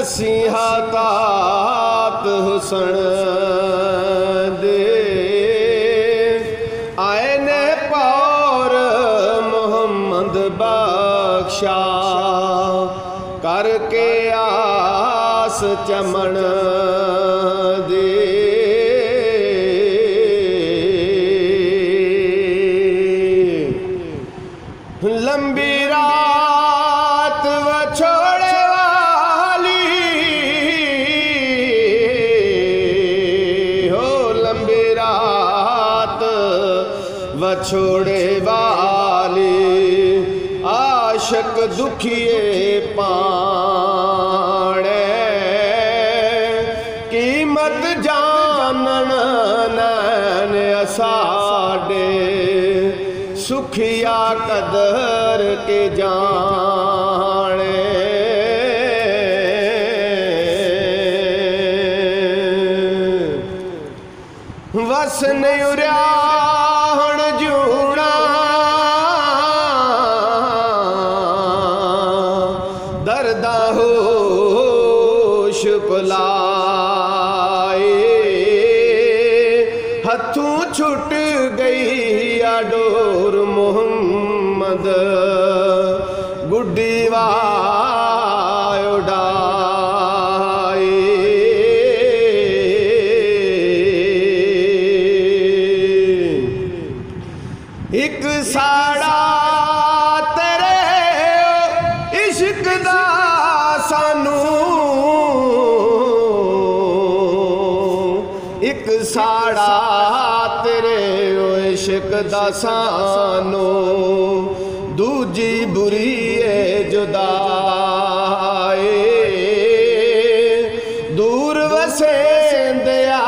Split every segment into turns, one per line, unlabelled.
मसीहा तात हुसन दे आए ने पौर मोहम्मद बख्शा करके आस चमन दे लंबी रात वछोड़े वाली हो लंबी रात वछोड़े वाली आशिक दुखिए पाणे कीमत जानन नैन असाडे सुखिया कदर के जाने वस नहीं उरिया हुण जूना दर्दा होश भुलाए हथों छुट गई डोर मोहम्मद गुड्डी उड़ाए एक साड़ा तेरे इश्क दा सानू एक साड़ा तेरे इश्क दा सानू दूजी बुरी है जुदाई दूर वसेंदिया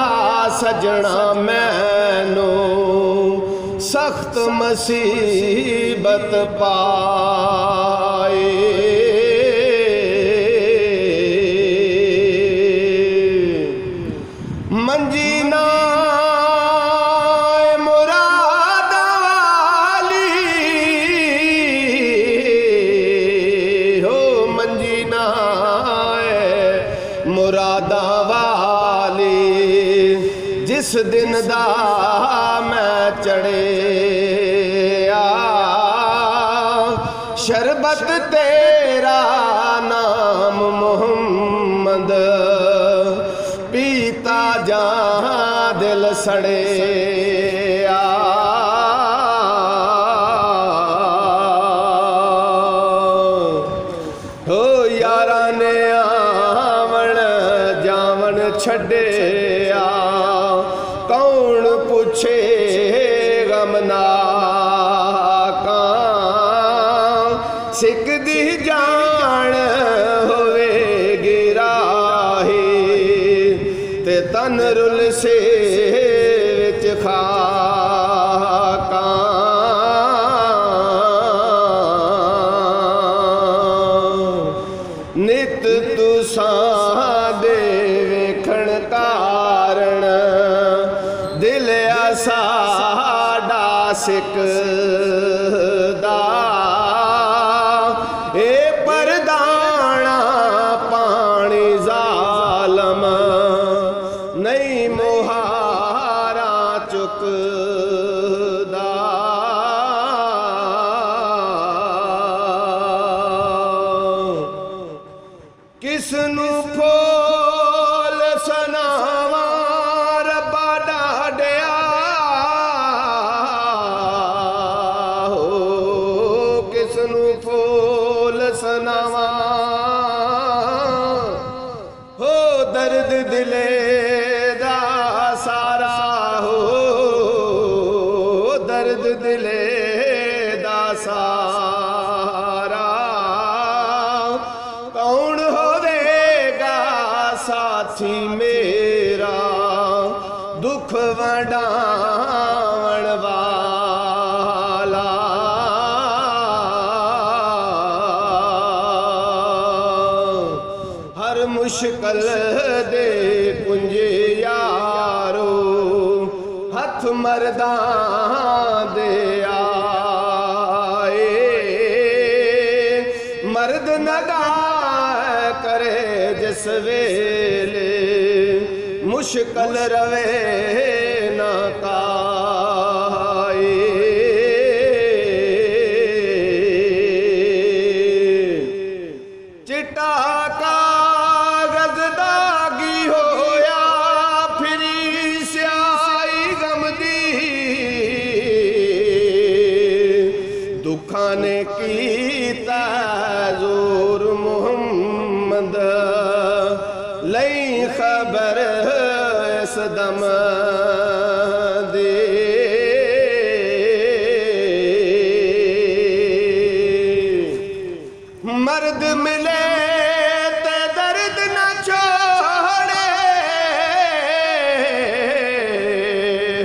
सजना मैनू सख्त मुसीबत पाए मंजी ना मुरादा वाली जिस दिन दा मैं चढ़े शरबत तेरा नाम मोहम्मद पीता जा दिल सड़े हो यारा ने छड़िया कौन पूछे गमना का सिख दी जान होवेगी राही ते तन रुल से विच खाका नित तुसा कारण दिल साडा सिकदा ए परदाना पानी जालम नहीं मुहारा चुकदा किसनू फूल सनावा रब्बा डाडिया हो किसनू फूल सनावा हो दर्द दिले दा सारा हो दर्द दिले दा सारा कौन साथी मेरा दुख वंडावण वाला हर मुश्किल दे कुंज यारो हथ मरदा दे आए मर्द नगा कर करे जिस वेले मुश्किल रवे ना काए। चिट्टा कागज दागी होया फिरी स्याही गम दी, दुखा ने कीता जोर मुहम्मद लई खबर इस दम दे। मर्द मिले ते दर्द न छोड़े,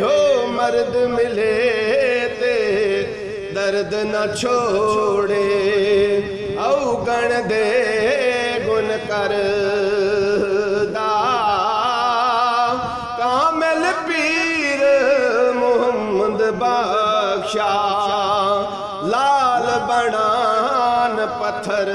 हो मर्द मिले ते दर्द न छोड़े। अवगण दे गुन कर दा कामिल पीर मुहम्मद बख्शा, लाल बनान पत्थर